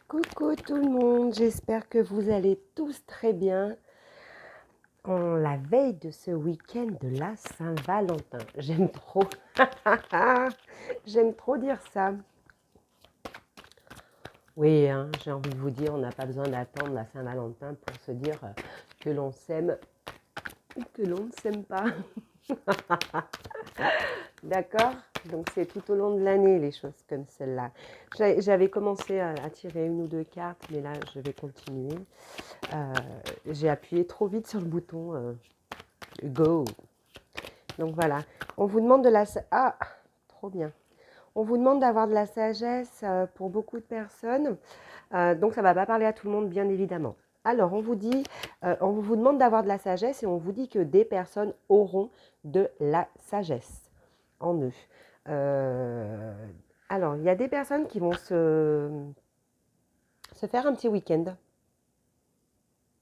Coucou tout le monde, j'espère que vous allez tous très bien en la veille de ce week-end de la Saint-Valentin. J'aime trop, j'aime trop dire ça. Oui, hein, j'ai envie de vous dire, on n'a pas besoin d'attendre la Saint-Valentin pour se dire que l'on s'aime ou que l'on ne s'aime pas. D'accord? Donc c'est tout au long de l'année les choses comme celle-là. J'avais commencé à tirer une ou deux cartes, mais là je vais continuer. J'ai appuyé trop vite sur le bouton Go. Donc voilà. On vous demande de la... Ah, trop bien. On vous demande d'avoir de la sagesse pour beaucoup de personnes. Donc ça ne va pas parler à tout le monde, bien évidemment. Alors, on vous demande d'avoir de la sagesse et on vous dit que des personnes auront de la sagesse en eux. Alors, il y a des personnes qui vont se faire un petit week-end.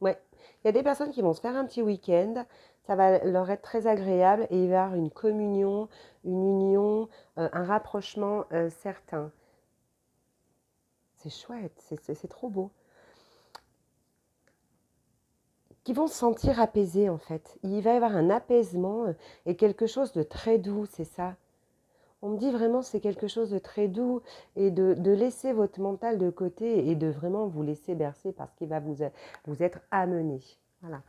Ouais, il y a des personnes qui vont se faire un petit week-end, ça va leur être très agréable et il va y avoir une communion, une union, un rapprochement certain. C'est chouette, c'est trop beau. Qui vont se sentir apaisés en fait. Il va y avoir un apaisement et quelque chose de très doux, c'est ça. On me dit vraiment c'est quelque chose de très doux et de laisser votre mental de côté et de vraiment vous laisser bercer parce qu'il va vous être amené. Voilà.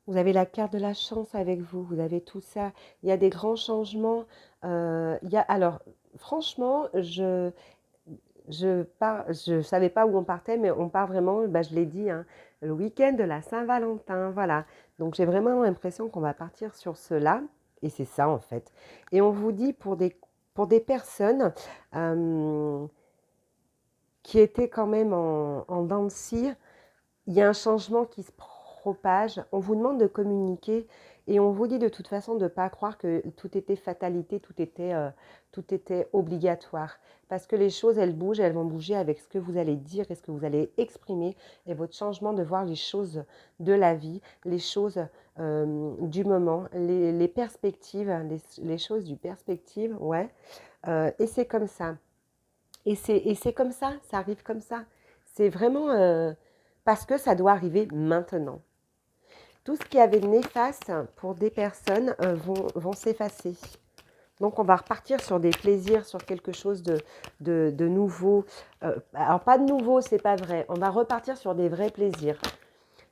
Vous avez la carte de la chance avec vous, vous avez tout ça. Il y a des grands changements. Alors, franchement, je savais pas où on partait, mais on part vraiment, bah, je l'ai dit, hein, le week-end de la Saint-Valentin. Voilà. Donc, j'ai vraiment l'impression qu'on va partir sur cela. Et c'est ça, en fait. Et on vous dit pour des personnes qui étaient quand même en dents de scie, il y a un changement qui se propage. On vous demande de communiquer et on vous dit de toute façon de ne pas croire que tout était fatalité, tout était obligatoire. Parce que les choses, elles bougent, elles vont bouger avec ce que vous allez dire et ce que vous allez exprimer et votre changement de voir les choses de la vie, les choses du moment, les perspectives, les choses du perspective, ouais. Et c'est comme ça. Et c'est comme ça arrive comme ça. C'est vraiment parce que ça doit arriver maintenant. Tout ce qui avait de néfaste pour des personnes vont s'effacer. Donc on va repartir sur des plaisirs, sur quelque chose de nouveau. Alors pas de nouveau, c'est pas vrai. On va repartir sur des vrais plaisirs.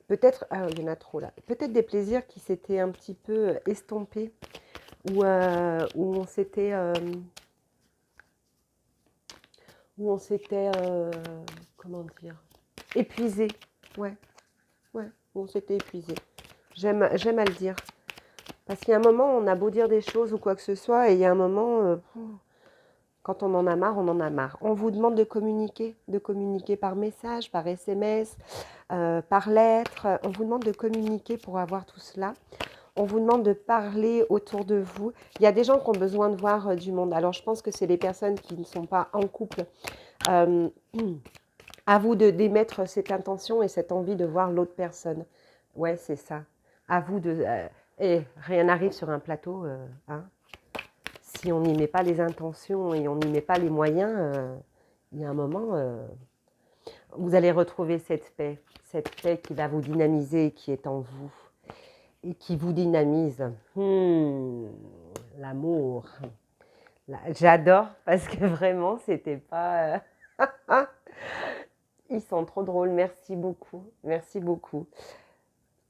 Peut-être, il y en a trop là. Peut-être des plaisirs qui s'étaient un petit peu estompés, où on s'était... comment dire, épuisé. Ouais, ouais, on s'était épuisé. J'aime à le dire. Parce qu'il y a un moment, on a beau dire des choses ou quoi que ce soit, et il y a un moment, quand on en a marre, on en a marre. On vous demande de communiquer par message, par SMS, par lettre. On vous demande de communiquer pour avoir tout cela. On vous demande de parler autour de vous. Il y a des gens qui ont besoin de voir du monde. Alors, je pense que c'est les personnes qui ne sont pas en couple. À vous d'émettre cette intention et cette envie de voir l'autre personne. Ouais, c'est ça. À vous de... et rien n'arrive sur un plateau. Hein. Si on n'y met pas les intentions et on n'y met pas les moyens, il y a un moment, vous allez retrouver cette paix qui va vous dynamiser, qui est en vous et qui vous dynamise. L'amour. J'adore parce que vraiment, c'était pas... Ils sont trop drôles, merci beaucoup, merci beaucoup.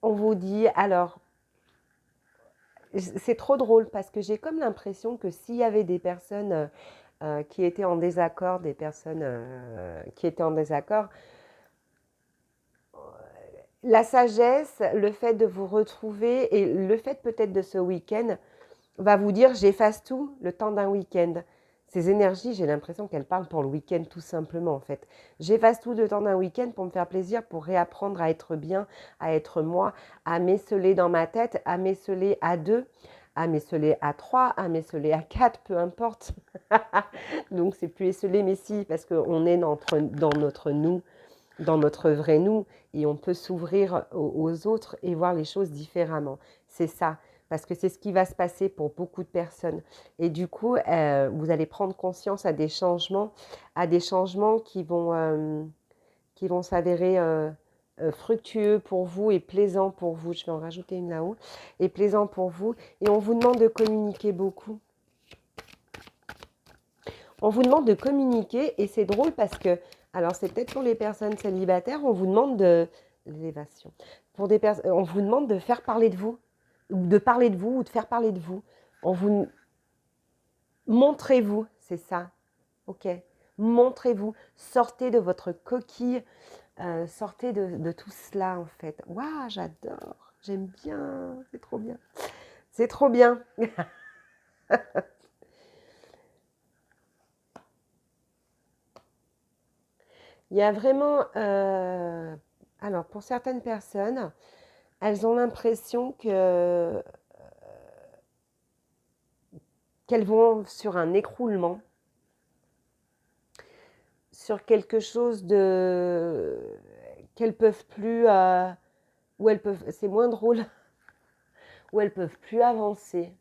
On vous dit, alors, c'est trop drôle parce que j'ai comme l'impression que s'il y avait des personnes qui étaient en désaccord, la sagesse, le fait de vous retrouver et le fait peut-être de ce week-end va vous dire j'efface tout le temps d'un week-end. Ces énergies, j'ai l'impression qu'elles parlent pour le week-end tout simplement en fait. J'efface tout le temps d'un week-end pour me faire plaisir, pour réapprendre à être bien, à être moi, à m'esseler dans ma tête, à m'esseler à 2, à m'esseler à 3, à m'esseler à 4, peu importe. Donc c'est plus esselé mais si, parce qu'on est dans notre nous, dans notre vrai nous et on peut s'ouvrir aux autres et voir les choses différemment. C'est ça. parce que c'est ce qui va se passer pour beaucoup de personnes. Et du coup, vous allez prendre conscience à des changements qui vont s'avérer fructueux pour vous et plaisants pour vous. Je vais en rajouter une là-haut. Et plaisant pour vous. Et on vous demande de communiquer beaucoup. On vous demande de communiquer et c'est drôle parce que, alors c'est peut-être pour les personnes célibataires, on vous demande de l'élévation. Pour des personnes, on vous demande de faire parler de vous, ou de parler de vous, ou de faire parler de vous. On vous montrez-vous, c'est ça, ok. Montrez-vous, sortez de votre coquille, sortez de tout cela en fait. Waouh, j'adore, j'aime bien, c'est trop bien, c'est trop bien. Il y a vraiment, alors pour certaines personnes, elles ont l'impression qu'elles vont sur un écroulement, sur quelque chose de qu'elles peuvent plus, où elles peuvent, c'est moins drôle, où elles peuvent plus avancer.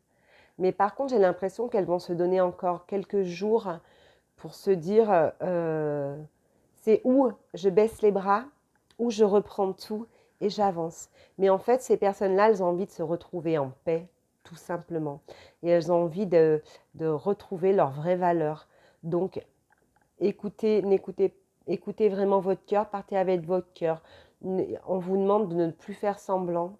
Mais par contre, j'ai l'impression qu'elles vont se donner encore quelques jours pour se dire, c'est où je baisse les bras, où je reprends tout et j'avance. Mais en fait, ces personnes-là, elles ont envie de se retrouver en paix, tout simplement. Et elles ont envie de retrouver leurs vraies valeurs. Donc, écoutez vraiment votre cœur, partez avec votre cœur. On vous demande de ne plus faire semblant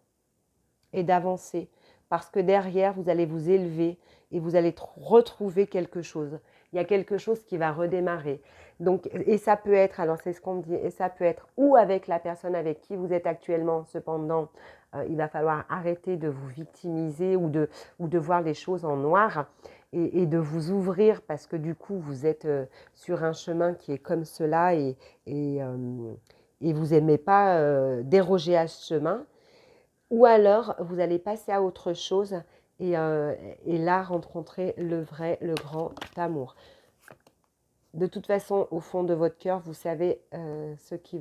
et d'avancer. Parce que derrière, vous allez vous élever et vous allez retrouver quelque chose. Il y a quelque chose qui va redémarrer. Donc, et ça peut être, alors c'est ce qu'on me dit, et ça peut être ou avec la personne avec qui vous êtes actuellement, cependant, il va falloir arrêter de vous victimiser ou de voir les choses en noir et de vous ouvrir parce que du coup, vous êtes sur un chemin qui est comme cela et vous n'aimez pas déroger à ce chemin. Ou alors, vous allez passer à autre chose et là, rencontrer le vrai, le grand amour. De toute façon, au fond de votre cœur, vous savez ce qui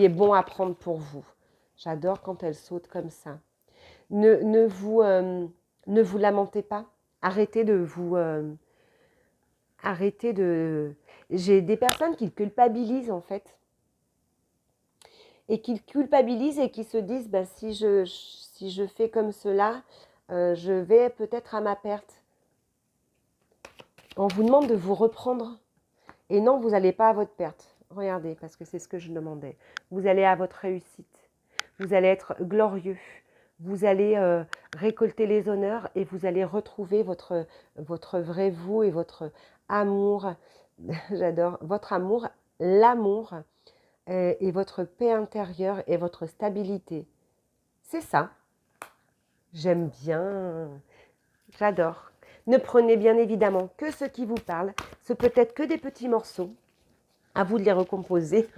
est bon à prendre pour vous. J'adore quand elle saute comme ça. Ne vous lamentez pas. Arrêtez de vous... arrêtez de... J'ai des personnes qui culpabilisent en fait. Et qui culpabilisent et qui se disent bah, si je fais comme cela, je vais peut-être à ma perte. On vous demande de vous reprendre. Et non, vous n'allez pas à votre perte. Regardez, parce que c'est ce que je demandais. Vous allez à votre réussite. Vous allez être glorieux. Vous allez récolter les honneurs et vous allez retrouver votre vrai vous et votre amour. J'adore. Votre amour, l'amour et votre paix intérieure et votre stabilité. C'est ça. J'aime bien. J'adore. Ne prenez bien évidemment que ce qui vous parle. Ce peut être que des petits morceaux. À vous de les recomposer.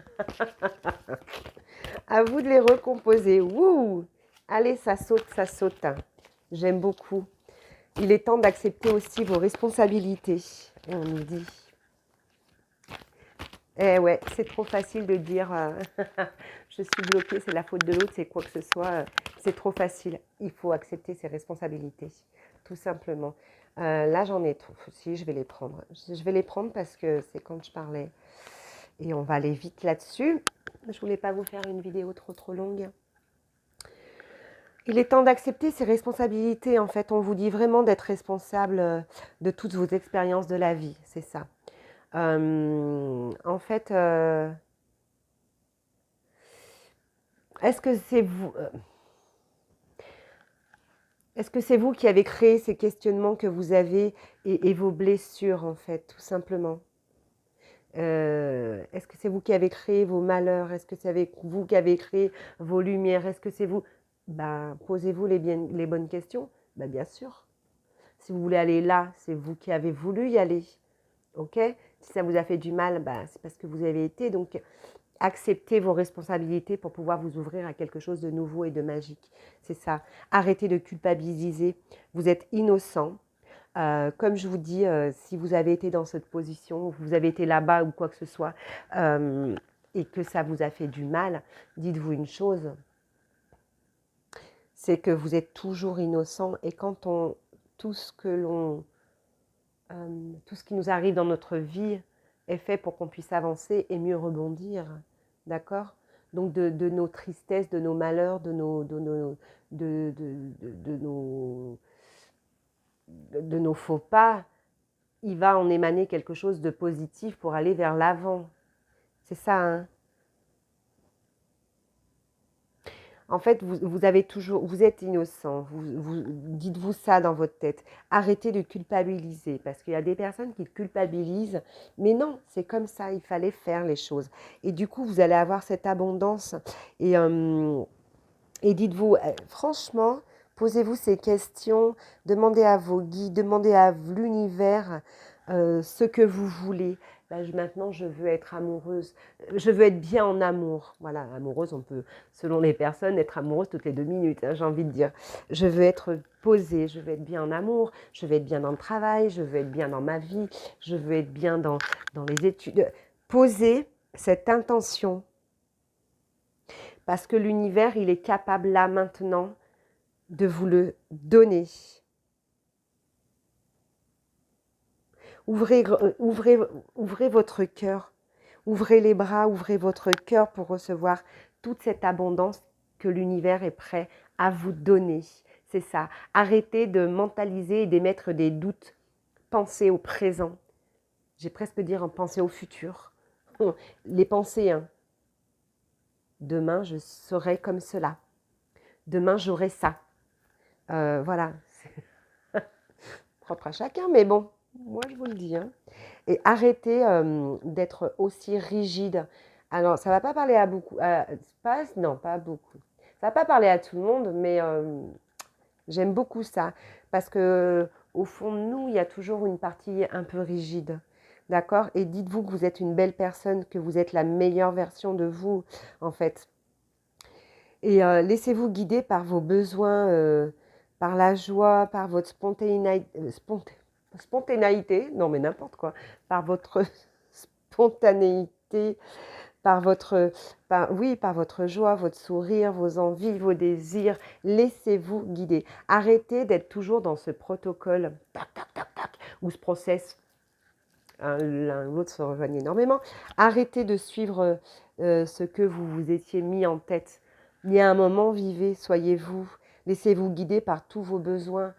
À vous de les recomposer. Wouh! Allez, ça saute. J'aime beaucoup. Il est temps d'accepter aussi vos responsabilités. On nous dit. Eh ouais, c'est trop facile de dire je suis bloquée, c'est la faute de l'autre, c'est quoi que ce soit. C'est trop facile. Il faut accepter ses responsabilités, tout simplement. Là, j'en ai trop. Si, je vais les prendre. Je vais les prendre parce que c'est quand je parlais. Et on va aller vite là-dessus. Je voulais pas vous faire une vidéo trop longue. Il est temps d'accepter ses responsabilités. En fait, on vous dit vraiment d'être responsable de toutes vos expériences de la vie. C'est ça. En fait, est-ce que c'est vous est-ce que c'est vous qui avez créé ces questionnements que vous avez et vos blessures, en fait, tout simplement? Est-ce que c'est vous qui avez créé vos malheurs? Est-ce que c'est vous qui avez créé vos lumières? Est-ce que c'est vous? Ben, posez-vous les bonnes questions. Ben, bien sûr. Si vous voulez aller là, c'est vous qui avez voulu y aller. Ok? Si ça vous a fait du mal, ben, c'est parce que vous avez été. Donc, acceptez vos responsabilités pour pouvoir vous ouvrir à quelque chose de nouveau et de magique. C'est ça. Arrêtez de culpabiliser. Vous êtes innocent. Comme je vous dis, si vous avez été dans cette position, vous avez été là-bas ou quoi que ce soit, et que ça vous a fait du mal, dites-vous une chose. c'est que vous êtes toujours innocent et quand tout ce que tout ce qui nous arrive dans notre vie est fait pour qu'on puisse avancer et mieux rebondir, d'accord? Donc de nos tristesses, de nos malheurs, de nos, de nos faux pas, il va en émaner quelque chose de positif pour aller vers l'avant. C'est ça, hein? En fait, vous avez toujours, vous êtes innocent. Dites-vous ça dans votre tête. Arrêtez de culpabiliser parce qu'il y a des personnes qui culpabilisent. Mais non, c'est comme ça. Il fallait faire les choses. Et du coup, vous allez avoir cette abondance. Et, euh, et dites-vous, franchement, posez-vous ces questions. Demandez à vos guides, demandez à l'univers ce que vous voulez. Maintenant, je veux être amoureuse. Je veux être bien en amour. Voilà, amoureuse, on peut, selon les personnes, être amoureuse toutes les 2 minutes, hein, j'ai envie de dire. Je veux être posée, je veux être bien en amour, je veux être bien dans le travail, je veux être bien dans ma vie, je veux être bien dans les études. Posez cette intention parce que l'univers, il est capable là maintenant de vous le donner. Ouvrez votre cœur, ouvrez les bras, ouvrez votre cœur pour recevoir toute cette abondance que l'univers est prêt à vous donner. C'est ça. Arrêtez de mentaliser et d'émettre des doutes. Pensez au présent. J'ai presque dire en penser au futur. Les pensées, hein. Demain, je serai comme cela. Demain, j'aurai ça. Voilà. C'est propre à chacun, mais bon, moi je vous le dis, hein. Et arrêtez d'être aussi rigide. Alors, ça ne va pas parler à beaucoup, non, pas beaucoup. Ça ne va pas parler à tout le monde, mais j'aime beaucoup ça. Parce que au fond de nous, il y a toujours une partie un peu rigide. D'accord? Et dites-vous que vous êtes une belle personne, que vous êtes la meilleure version de vous, en fait. Et laissez-vous guider par vos besoins, par la joie, par votre spontanéité, non mais n'importe quoi, par votre spontanéité, par votre joie, votre sourire, vos envies, vos désirs. Laissez-vous guider. Arrêtez d'être toujours dans ce protocole, tac, tac, tac, tac, ou ce process. Hein, l'un ou l'autre se rejoignent énormément. Arrêtez de suivre ce que vous vous étiez mis en tête. Il y a un moment, vivez, soyez vous. Laissez-vous guider par tous vos besoins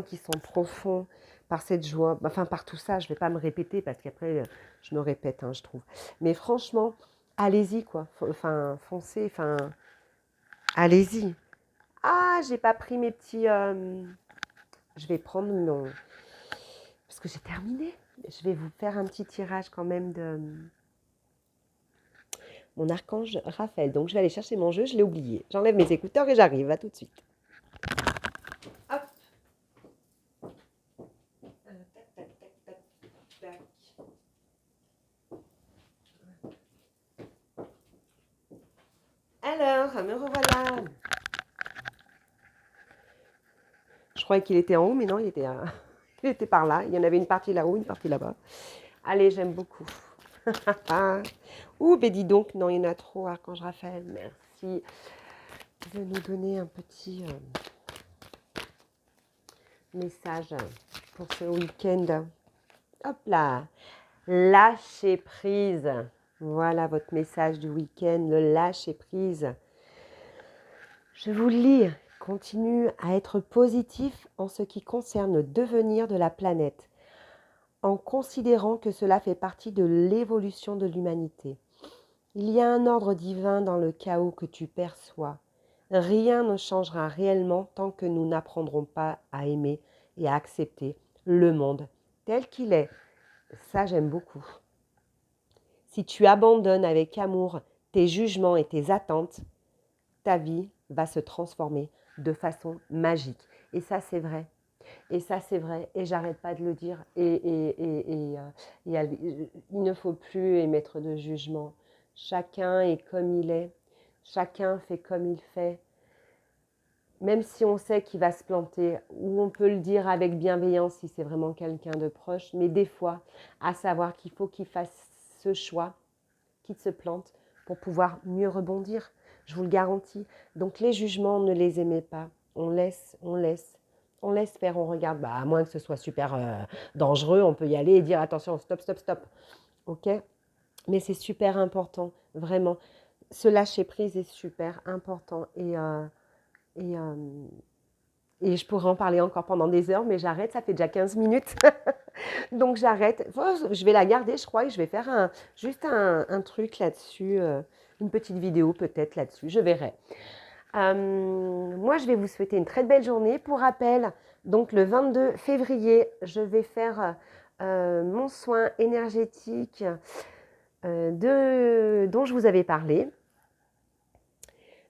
qui sont profonds, par cette joie, enfin par tout ça. Je ne vais pas me répéter parce qu'après, je me répète, hein, je trouve. Mais franchement, allez-y, quoi. Enfin, foncez, enfin, allez-y. Ah, j'ai pas pris mes petits... Je vais prendre mon... Parce que j'ai terminé. Je vais vous faire un petit tirage quand même de mon archange Raphaël. Donc, je vais aller chercher mon jeu. Je l'ai oublié. J'enlève mes écouteurs et j'arrive. À tout de suite. Hop. Tac, tac, tac, tac, tac. Alors, me revoilà. Je croyais qu'il était en haut, mais non, il était par là. Il y en avait une partie là-haut, une partie là-bas. Allez, j'aime beaucoup. Ouh, ben dis donc, non, il y en a trop, Archange Raphaël. Merci de nous donner un petit message pour ce week-end. Hop là, lâcher prise. Voilà votre message du week-end, le lâcher prise. Je vous le lis. Continue à être positif en ce qui concerne le devenir de la planète, en considérant que cela fait partie de l'évolution de l'humanité. Il y a un ordre divin dans le chaos que tu perçois. Rien ne changera réellement tant que nous n'apprendrons pas à aimer et à accepter le monde tel qu'il est. Ça, j'aime beaucoup. Si tu abandonnes avec amour tes jugements et tes attentes, ta vie va se transformer de façon magique. Et ça, c'est vrai. Et ça, c'est vrai. Et j'arrête pas de le dire. Il ne faut plus émettre de jugement. Chacun est comme il est. Chacun fait comme il fait. Même si on sait qu'il va se planter, ou on peut le dire avec bienveillance si c'est vraiment quelqu'un de proche, mais des fois, à savoir qu'il faut qu'il fasse ce choix, qu'il se plante pour pouvoir mieux rebondir. je vous le garantis. Donc les jugements, ne les aimez pas. On laisse, on laisse. On laisse faire, on regarde. Bah, à moins que ce soit super dangereux, on peut y aller et dire attention, stop, stop, stop. OK? Mais c'est super important, vraiment. Ce lâcher prise est super important. Et, euh, et je pourrais en parler encore pendant des heures, mais j'arrête, ça fait déjà 15 minutes. Donc j'arrête. Oh, je vais la garder, je crois, et je vais faire juste un truc là-dessus, une petite vidéo peut-être là-dessus, je verrai. Moi, je vais vous souhaiter une très belle journée. Pour rappel, donc le 22 février, je vais faire mon soin énergétique dont je vous avais parlé.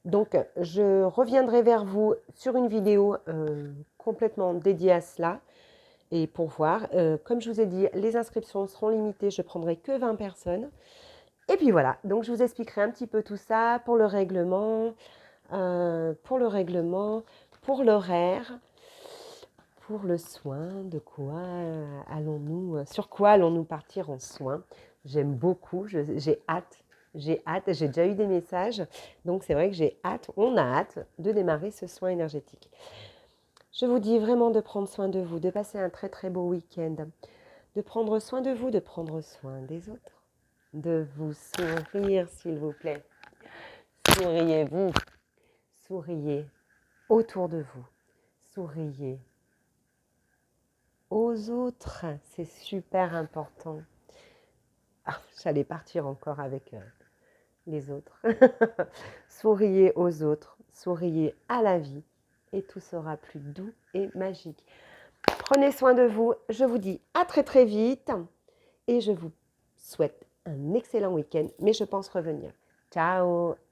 Donc, je reviendrai vers vous sur une vidéo complètement dédiée à cela et pour voir. Comme je vous ai dit, les inscriptions seront limitées, je prendrai que 20 personnes. Et puis voilà, donc je vous expliquerai un petit peu tout ça pour le règlement, pour l'horaire, pour le soin, sur quoi allons-nous partir en soin. J'aime beaucoup, j'ai hâte. J'ai hâte, j'ai déjà eu des messages, donc c'est vrai que j'ai hâte, on a hâte de démarrer ce soin énergétique. Je vous dis vraiment de prendre soin de vous, de passer un très très beau week-end, de prendre soin de vous, de prendre soin des autres, de vous sourire s'il vous plaît. Souriez-vous, souriez autour de vous, souriez aux autres, c'est super important. Ah, j'allais partir encore avec les autres. Souriez aux autres, souriez à la vie et tout sera plus doux et magique. Prenez soin de vous, je vous dis à très très vite et je vous souhaite un excellent week-end, mais je pense revenir. Ciao!